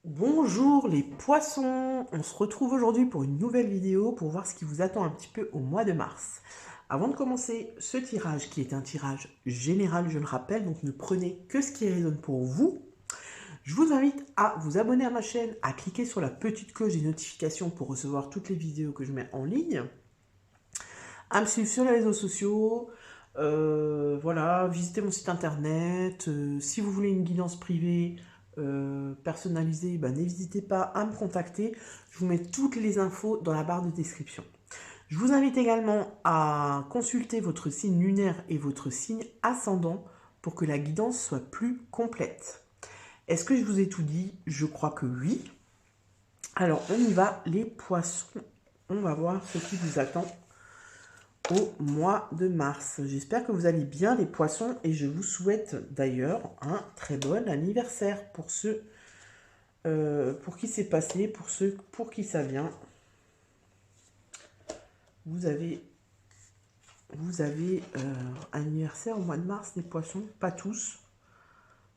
Bonjour les poissons, on se retrouve aujourd'hui pour une nouvelle vidéo pour voir ce qui vous attend un petit peu au mois de mars. Avant de commencer ce tirage qui est un tirage général, je le rappelle, donc ne prenez que ce qui résonne pour vous. Je vous invite à vous abonner à ma chaîne, à cliquer sur la petite cloche des notifications pour recevoir toutes les vidéos que je mets en ligne, à me suivre sur les réseaux sociaux, voilà, visitez mon site internet. Si vous voulez une guidance privée personnalisée, n'hésitez pas à me contacter. Je vous mets toutes les infos dans la barre de description. Je vous invite également à consulter votre signe lunaire et votre signe ascendant pour que la guidance soit plus complète. Est-ce que je vous ai tout dit? Je crois que oui. Alors on y va, les poissons. On va voir ce qui vous attend au mois de mars. J'espère que vous allez bien les poissons et je vous souhaite d'ailleurs un très bon anniversaire pour ceux pour qui c'est passé, pour ceux pour qui ça vient. Vous avez anniversaire au mois de mars les poissons, pas tous.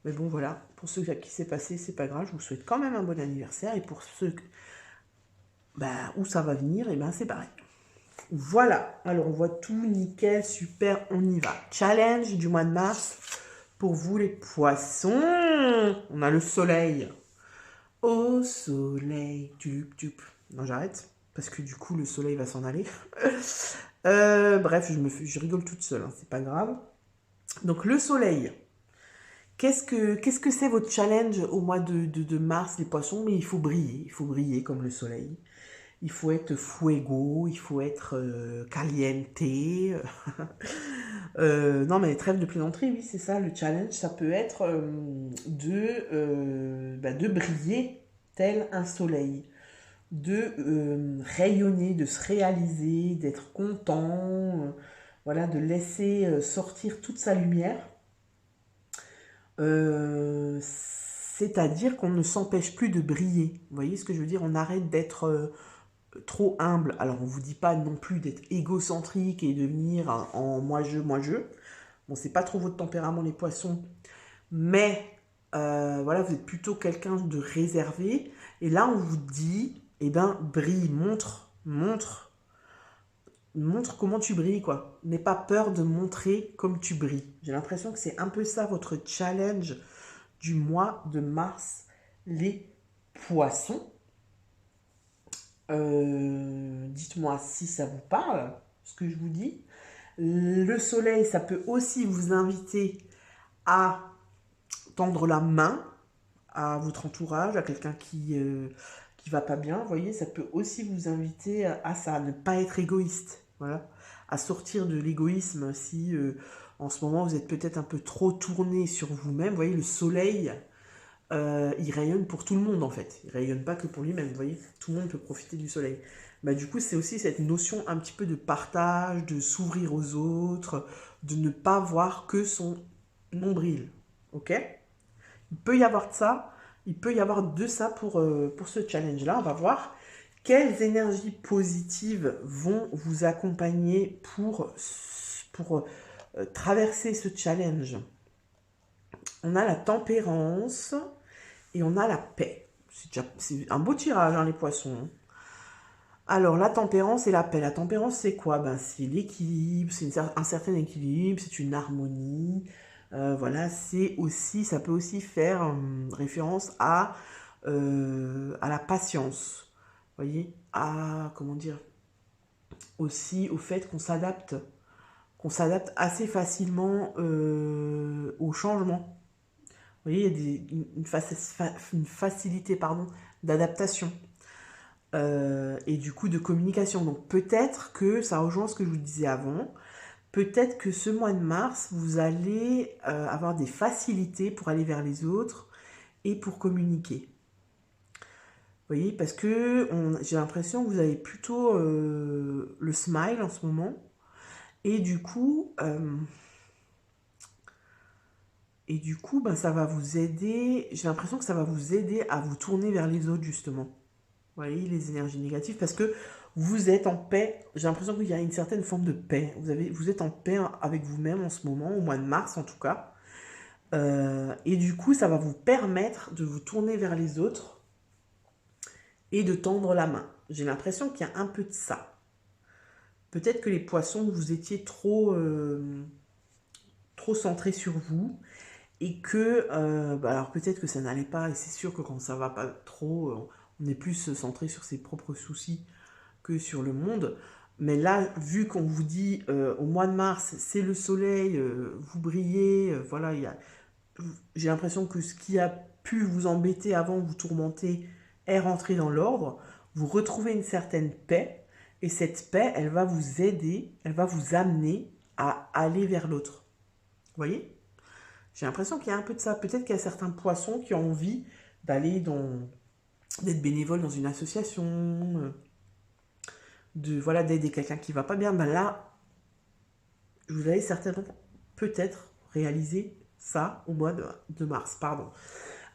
Mais bon voilà, pour ceux à qui c'est passé, c'est pas grave, je vous souhaite quand même un bon anniversaire et pour ceux où ça va venir, et c'est pareil. Voilà, alors on voit tout nickel, super, on y va. Challenge du mois de mars pour vous les poissons. On a le soleil. Au soleil, tup. Non, j'arrête, parce que du coup le soleil va s'en aller. Bref, je rigole toute seule, hein, c'est pas grave. Donc le soleil. Qu'est-ce que c'est votre challenge au mois de mars, les poissons? Mais il faut briller comme le soleil. Il faut être fuego, il faut être caliente. Non, mais trêve de plaisanterie, oui, c'est ça, le challenge, ça peut être de briller tel un soleil, de rayonner, de se réaliser, d'être content, voilà, de laisser sortir toute sa lumière. C'est-à-dire qu'on ne s'empêche plus de briller. Vous voyez ce que je veux dire? On arrête d'être trop humble. Alors on vous dit pas non plus d'être égocentrique et de venir en moi je. Bon, c'est pas trop votre tempérament les poissons, mais voilà, vous êtes plutôt quelqu'un de réservé. Et là on vous dit, brille, montre comment tu brilles quoi. N'aie pas peur de montrer comme tu brilles. J'ai l'impression que c'est un peu ça votre challenge du mois de mars, les poissons. Dites-moi si ça vous parle, ce que je vous dis. Le soleil, ça peut aussi vous inviter à tendre la main à votre entourage, à quelqu'un qui va pas bien. Vous voyez, ça peut aussi vous inviter à ça, à ne pas être égoïste. Voilà, à sortir de l'égoïsme si en ce moment vous êtes peut-être un peu trop tourné sur vous-même. Vous voyez, le soleil, il rayonne pour tout le monde en fait. Il rayonne pas que pour lui-même, vous voyez. Tout le monde peut profiter du soleil. Du coup, c'est aussi cette notion un petit peu de partage, de s'ouvrir aux autres, de ne pas voir que son nombril. Ok? Il peut y avoir de ça, il peut y avoir de ça pour ce challenge-là. On va voir quelles énergies positives vont vous accompagner pour traverser ce challenge. On a la tempérance, et on a la paix. C'est un beau tirage, hein, les poissons. Alors, la tempérance et la paix. La tempérance, c'est quoi? C'est l'équilibre, c'est un certain équilibre, c'est une harmonie. Voilà, c'est aussi, ça peut aussi faire référence à la patience. Vous voyez? À, comment dire? Aussi au fait qu'on s'adapte assez facilement au changement. Vous voyez, il y a une facilité d'adaptation et du coup de communication. Donc peut-être que, ça rejoint ce que je vous disais avant, peut-être que ce mois de mars, vous allez avoir des facilités pour aller vers les autres et pour communiquer. Vous voyez, parce que j'ai l'impression que vous avez plutôt le smile en ce moment. Et du coup, ça va vous aider. J'ai l'impression que ça va vous aider à vous tourner vers les autres, justement. Vous voyez, les énergies négatives, parce que vous êtes en paix. J'ai l'impression qu'il y a une certaine forme de paix. Vous êtes en paix avec vous-même en ce moment, au mois de mars en tout cas. Et du coup, ça va vous permettre de vous tourner vers les autres et de tendre la main. J'ai l'impression qu'il y a un peu de ça. Peut-être que les poissons, vous étiez trop centrés sur vous et que, alors peut-être que ça n'allait pas, et c'est sûr que quand ça va pas trop, on est plus centré sur ses propres soucis que sur le monde. Mais là, vu qu'on vous dit au mois de mars, c'est le soleil, vous brillez, voilà, j'ai l'impression que ce qui a pu vous embêter avant, vous tourmenter, est rentré dans l'ordre. Vous retrouvez une certaine paix, et cette paix, elle va vous aider, elle va vous amener à aller vers l'autre. Vous voyez? J'ai l'impression qu'il y a un peu de ça. Peut-être qu'il y a certains poissons qui ont envie d'aller d'être bénévole dans une association, voilà, d'aider quelqu'un qui va pas bien. Ben là, vous allez certainement peut-être réaliser ça au mois de mars. Pardon.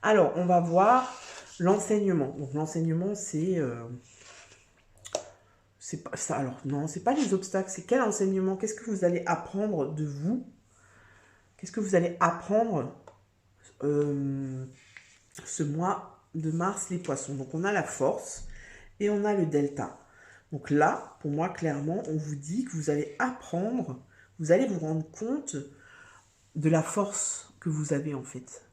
Alors, on va voir l'enseignement. Donc, l'enseignement, c'est pas ça. Alors, non, c'est pas les obstacles. C'est quel enseignement? Qu'est-ce que vous allez apprendre de vous? Qu'est-ce que vous allez apprendre ce mois de mars, les poissons? Donc, on a la force et on a le delta. Donc là, pour moi, clairement, on vous dit que vous allez apprendre, vous allez vous rendre compte de la force que vous avez en fait,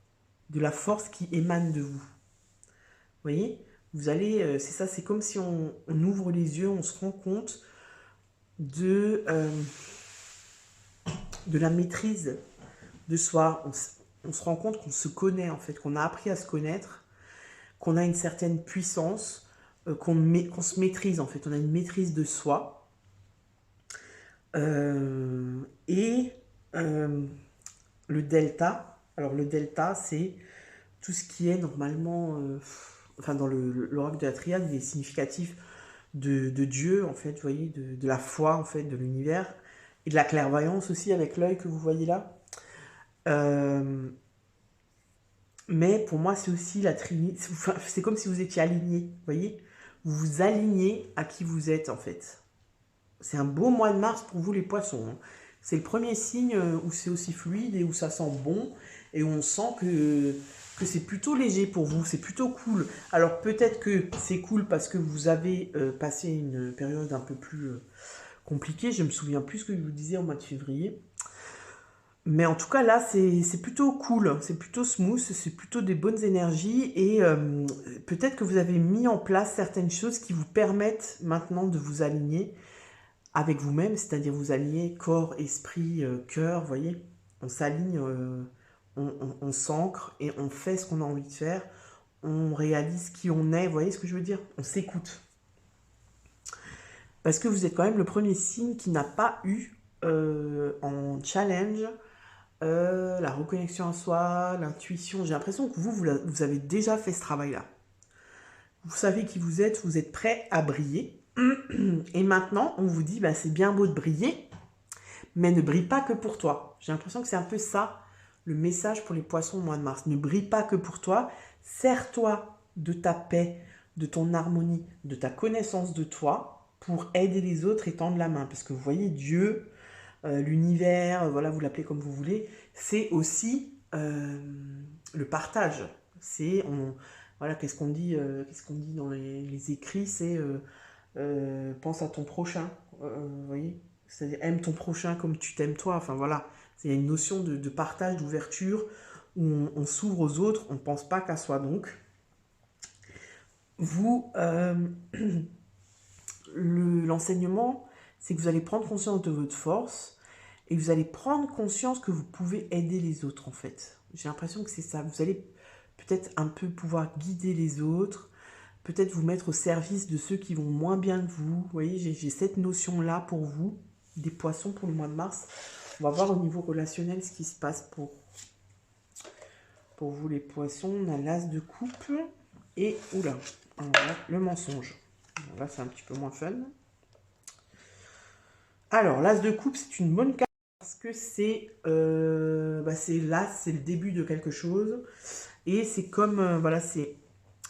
de la force qui émane de vous. Vous voyez? Vous allez, c'est ça, c'est comme si on ouvre les yeux, on se rend compte de la maîtrise de soi. On se rend compte qu'on se connaît en fait, qu'on a appris à se connaître, qu'on a une certaine puissance, qu'on se maîtrise en fait, on a une maîtrise de soi. Et le delta, alors le delta c'est tout ce qui est normalement, enfin dans l'oracle de la triade, il est significatif de Dieu en fait, vous voyez, de la foi en fait, de l'univers, et de la clairvoyance aussi avec l'œil que vous voyez là. Mais pour moi c'est aussi la Trinité, c'est comme si vous étiez aligné, vous voyez, vous vous alignez à qui vous êtes en fait. C'est un beau mois de mars pour vous les poissons, hein. C'est le premier signe où c'est aussi fluide et où ça sent bon et où on sent que c'est plutôt léger pour vous, c'est plutôt cool. Alors peut-être que c'est cool parce que vous avez passé une période un peu plus compliquée, je me souviens plus ce que je vous disais au mois de février. Mais en tout cas là c'est plutôt cool, c'est plutôt smooth, c'est plutôt des bonnes énergies et peut-être que vous avez mis en place certaines choses qui vous permettent maintenant de vous aligner avec vous-même, c'est-à-dire vous aligner corps, esprit, cœur, vous voyez, on s'aligne, on s'ancre et on fait ce qu'on a envie de faire, on réalise qui on est, vous voyez ce que je veux dire? On s'écoute. Parce que vous êtes quand même le premier signe qui n'a pas eu en challenge la reconnexion à soi, l'intuition. J'ai l'impression que vous avez déjà fait ce travail-là. Vous savez qui vous êtes prêt à briller. Et maintenant, on vous dit, bah, c'est bien beau de briller, mais ne brille pas que pour toi. J'ai l'impression que c'est un peu ça, le message pour les poissons au mois de mars. Ne brille pas que pour toi, sers-toi de ta paix, de ton harmonie, de ta connaissance de toi, pour aider les autres et tendre la main. Parce que vous voyez, Dieu, l'univers, voilà, vous l'appelez comme vous voulez, c'est aussi le partage. C'est, voilà, qu'est-ce qu'on dit dans les écrits, c'est pense à ton prochain, vous voyez, c'est-à-dire aime ton prochain comme tu t'aimes toi, enfin voilà, il y a une notion de partage, d'ouverture, où on s'ouvre aux autres, on ne pense pas qu'à soi. Donc, vous, l'enseignement, c'est que vous allez prendre conscience de votre force, et vous allez prendre conscience que vous pouvez aider les autres, en fait. J'ai l'impression que c'est ça, vous allez peut-être un peu pouvoir guider les autres, peut-être vous mettre au service de ceux qui vont moins bien que vous. Vous voyez, j'ai cette notion-là pour vous, des poissons pour le mois de mars. On va voir au niveau relationnel ce qui se passe pour vous les poissons. On a l'as de coupe et, oula, alors là, le mensonge. Alors là, c'est un petit peu moins fun. Alors, l'as de coupe, c'est une bonne carte parce que c'est l'as, c'est le début de quelque chose. Et c'est comme, voilà,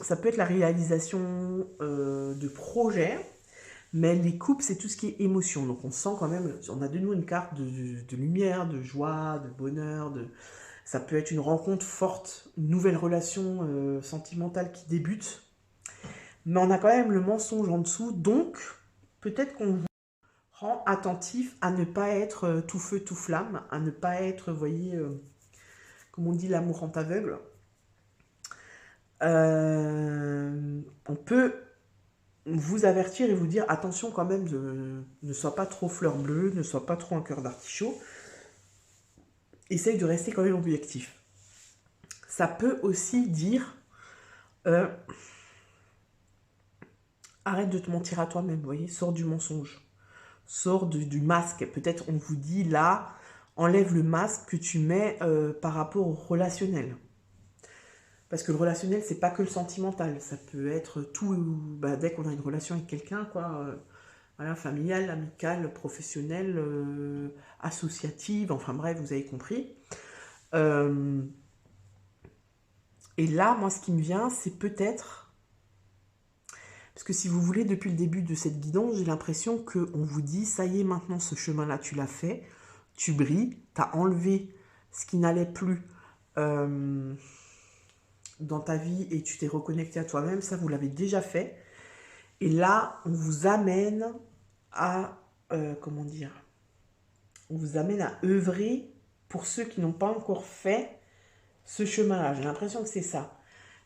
ça peut être la réalisation de projets, mais les coupes, c'est tout ce qui est émotion. Donc on sent quand même, on a de nouveau une carte de lumière, de joie, de bonheur. Ça peut être une rencontre forte, une nouvelle relation sentimentale qui débute. mais on a quand même le mensonge en dessous, donc peut-être qu'on vous rend attentif à ne pas être tout feu, tout flamme, à ne pas être, vous voyez, comme on dit, l'amour rend aveugle. On peut vous avertir et vous dire attention quand même, ne sois pas trop fleur bleue, ne sois pas trop un cœur d'artichaut. Essaye de rester quand même objectif. Ça peut aussi dire arrête de te mentir à toi-même, vous voyez, sors du mensonge, sors du masque. Peut-être on vous dit là, enlève le masque que tu mets par rapport au relationnel. Parce que le relationnel, c'est pas que le sentimental, ça peut être tout, bah, dès qu'on a une relation avec quelqu'un, quoi, voilà, familiale, amicale, professionnelle, associative, enfin bref, vous avez compris. Et là, moi, ce qui me vient, c'est peut-être, parce que si vous voulez, depuis le début de cette guidance, j'ai l'impression qu'on vous dit, ça y est, maintenant, ce chemin-là, tu l'as fait, tu brilles, tu as enlevé ce qui n'allait plus dans ta vie et tu t'es reconnecté à toi-même, ça, vous l'avez déjà fait. Et là, on vous amène à, comment dire, on vous amène à œuvrer pour ceux qui n'ont pas encore fait ce chemin-là. J'ai l'impression que c'est ça.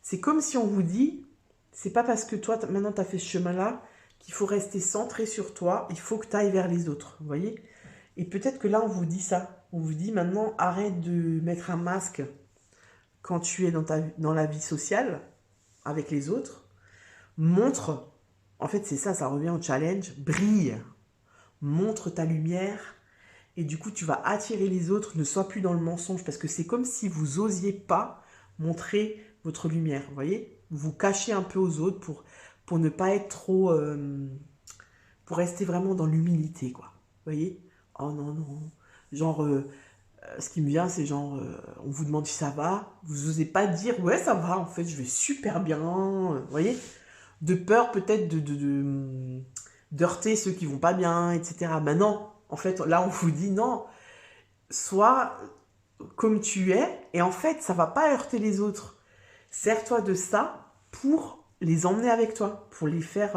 C'est comme si on vous dit, c'est pas parce que toi, maintenant, tu as fait ce chemin-là qu'il faut rester centré sur toi, il faut que tu ailles vers les autres, vous voyez. Et peut-être que là, on vous dit ça. On vous dit maintenant, arrête de mettre un masque quand tu es dans la vie sociale avec les autres. Montre, en fait, c'est ça, ça revient au challenge, brille, montre ta lumière. Et du coup, tu vas attirer les autres, ne sois plus dans le mensonge, parce que c'est comme si vous osiez pas montrer votre lumière, vous voyez. Vous cachez un peu aux autres pour ne pas être trop... pour rester vraiment dans l'humilité, quoi. Vous voyez. Oh non, non. Genre, ce qui me vient, c'est genre, on vous demande si ça va, vous osez pas dire, ouais, ça va, en fait, je vais super bien, vous voyez. De peur peut-être d'heurter ceux qui vont pas bien, etc. Mais non, en fait, là, on vous dit non, sois comme tu es, et en fait, ça va pas heurter les autres. Sers-toi de ça pour les emmener avec toi, pour les faire,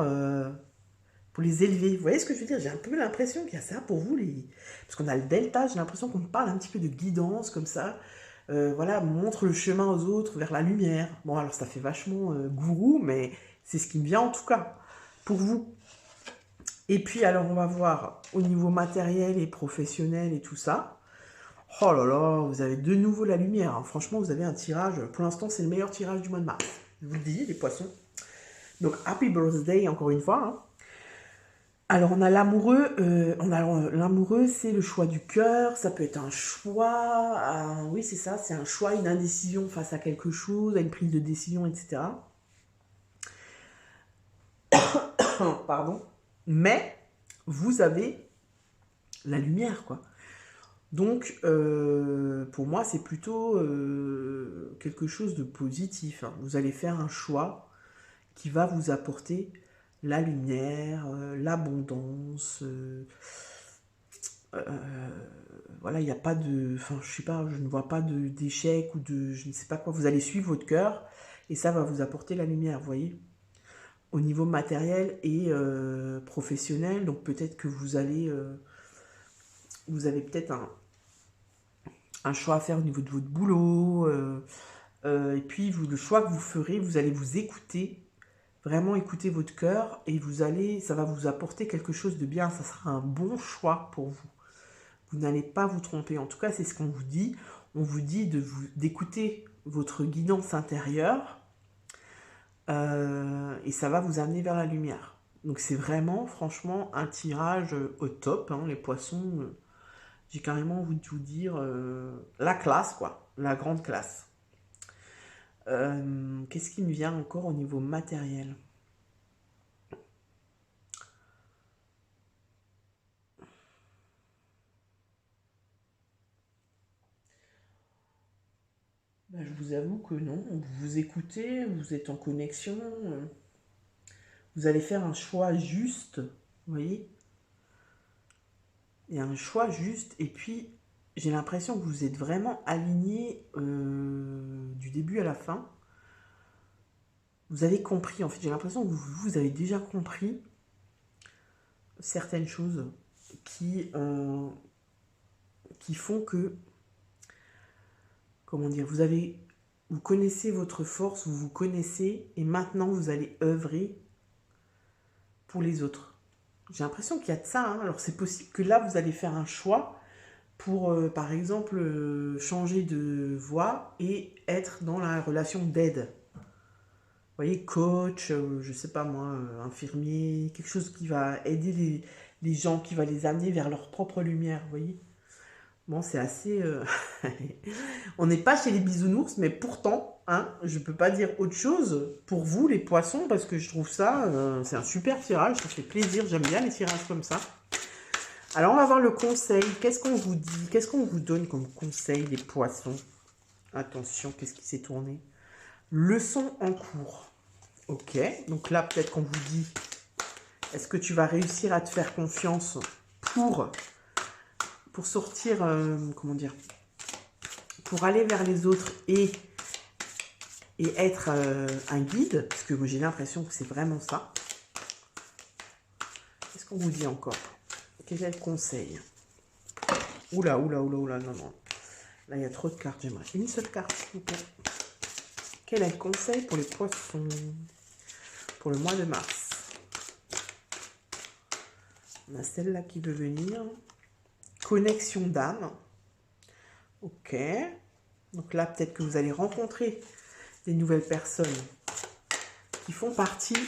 pour les élever. Vous voyez ce que je veux dire? J'ai un peu l'impression qu'il y a ça pour vous, parce qu'on a le delta, j'ai l'impression qu'on parle un petit peu de guidance, comme ça. Voilà, montre le chemin aux autres vers la lumière. Bon, alors ça fait vachement gourou, mais c'est ce qui me vient en tout cas, pour vous. Et puis, alors, on va voir au niveau matériel et professionnel et tout ça. Oh là là, vous avez de nouveau la lumière, hein. Franchement, vous avez un tirage. Pour l'instant, c'est le meilleur tirage du mois de mars. Je vous le dis, les poissons. Donc, happy birthday, encore une fois, hein. Alors, on a l'amoureux. L'amoureux, c'est le choix du cœur. Ça peut être un choix. Oui, c'est ça. C'est un choix, une indécision face à quelque chose, à une prise de décision, etc. Pardon. Mais vous avez la lumière, quoi. Donc, pour moi, c'est plutôt quelque chose de positif, hein. Vous allez faire un choix qui va vous apporter la lumière, l'abondance. Voilà, il n'y a pas de... Enfin, je sais pas, je ne vois pas d'échec ou de... Je ne sais pas quoi. Vous allez suivre votre cœur et ça va vous apporter la lumière, vous voyez, au niveau matériel et professionnel. Donc, peut-être que vous allez... vous avez peut-être un choix à faire au niveau de votre boulot. Et puis, le choix que vous ferez, vous allez vous écouter, vraiment écouter votre cœur, et ça va vous apporter quelque chose de bien. Ça sera un bon choix pour vous. Vous n'allez pas vous tromper. En tout cas, c'est ce qu'on vous dit. On vous dit d'écouter votre guidance intérieure, et ça va vous amener vers la lumière. Donc, c'est vraiment, franchement, un tirage au top, hein, les poissons. J'ai carrément envie de vous dire la classe, quoi, la grande classe. Qu'est-ce qui me vient encore au niveau matériel? Ben, je vous avoue que non, vous vous écoutez, vous êtes en connexion, vous allez faire un choix juste, vous voyez? Et un choix juste, et puis j'ai l'impression que vous êtes vraiment aligné du début à la fin. vous avez compris, en fait, j'ai l'impression que vous avez déjà compris certaines choses qui font que, comment dire, vous connaissez votre force, vous vous connaissez, et maintenant vous allez œuvrer pour les autres. J'ai l'impression qu'il y a de ça, hein. Alors c'est possible que là vous allez faire un choix pour, par exemple, changer de voie et être dans la relation d'aide. Vous voyez, coach, je sais pas moi, infirmier, quelque chose qui va aider les gens, qui va les amener vers leur propre lumière, vous voyez. Bon, c'est assez... On n'est pas chez les bisounours, mais pourtant, hein, je peux pas dire autre chose pour vous, les poissons, parce que je trouve ça, c'est un super tirage, ça fait plaisir, j'aime bien les tirages comme ça. Alors, on va voir le conseil. Qu'est-ce qu'on vous dit? Qu'est-ce qu'on vous donne comme conseil, les poissons? Attention, qu'est-ce qui s'est tourné? Leçon en cours. Ok, donc là, peut-être qu'on vous dit, est-ce que tu vas réussir à te faire confiance pour sortir, comment dire, pour aller vers les autres et être un guide, parce que moi j'ai l'impression que c'est vraiment ça. Qu'est-ce qu'on vous dit encore? Quel est le conseil? Oula, oula, oula, oula, non, non. Là, il y a trop de cartes, j'aimerais une seule carte, s'il vous plaît. Quel est le conseil pour les poissons pour le mois de mars? On a celle-là qui veut venir. Connexion d'âme. Ok. Donc là, peut-être que vous allez rencontrer des nouvelles personnes qui font partie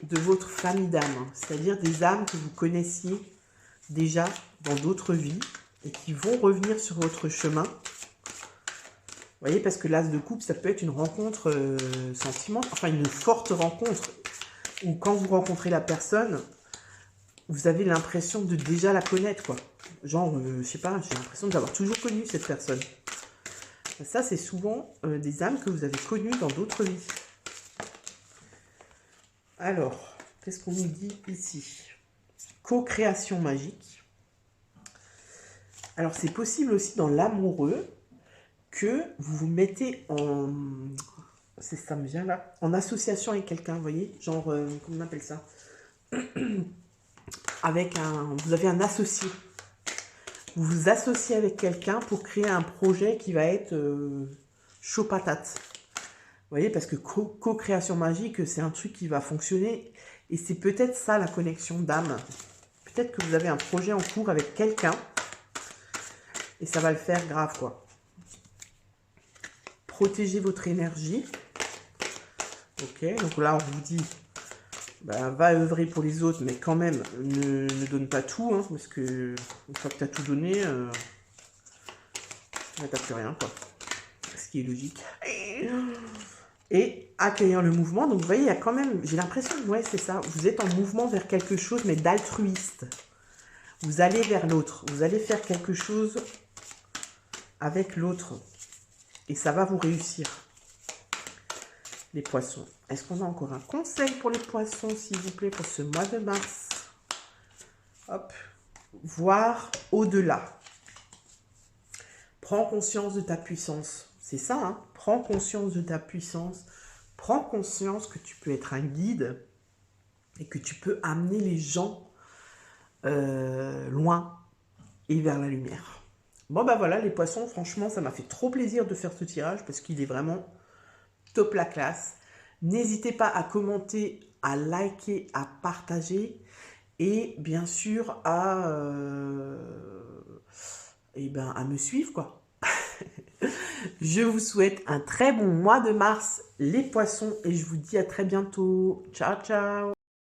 de votre famille d'âmes. C'est-à-dire des âmes que vous connaissiez déjà dans d'autres vies et qui vont revenir sur votre chemin. Vous voyez, parce que l'as de coupe, ça peut être une rencontre sentimentale, enfin une forte rencontre, où quand vous rencontrez la personne, vous avez l'impression de déjà la connaître, quoi. Genre, je sais pas, j'ai l'impression d'avoir toujours connu cette personne. Ça, c'est souvent des âmes que vous avez connues dans d'autres vies. Alors, qu'est-ce qu'on nous dit ici? Co-création magique. Alors, c'est possible aussi dans l'amoureux que vous vous mettez en... C'est ça me vient là. En association avec quelqu'un, vous voyez? Genre, comment on appelle ça? Vous avez un associé. Vous vous associez avec quelqu'un pour créer un projet qui va être chaud patate. Vous voyez, parce que co-création magique, c'est un truc qui va fonctionner. Et c'est peut-être ça la connexion d'âme. Peut-être que vous avez un projet en cours avec quelqu'un. Et ça va le faire grave, quoi. Protégez votre énergie. Ok, donc là, on vous dit... Bah, va œuvrer pour les autres, mais quand même, ne donne pas tout, hein, parce que une fois que tu as tout donné, t'as plus rien, quoi. Ce qui est logique. Et accueillir le mouvement, donc vous voyez, il y a quand même, j'ai l'impression, ouais, c'est ça, vous êtes en mouvement vers quelque chose, mais d'altruiste. Vous allez vers l'autre, vous allez faire quelque chose avec l'autre, et ça va vous réussir. Les poissons. Est-ce qu'on a encore un conseil pour les poissons, s'il vous plaît, pour ce mois de mars? Hop. Voir au-delà. Prends conscience de ta puissance. C'est ça, hein? Prends conscience de ta puissance. Prends conscience que tu peux être un guide et que tu peux amener les gens loin et vers la lumière. Bon, bah voilà, les poissons, franchement, ça m'a fait trop plaisir de faire ce tirage parce qu'il est vraiment... top la classe. N'hésitez pas à commenter, à liker, à partager et bien sûr à me suivre, quoi. Je vous souhaite un très bon mois de mars, les poissons, et je vous dis à très bientôt. Ciao, ciao!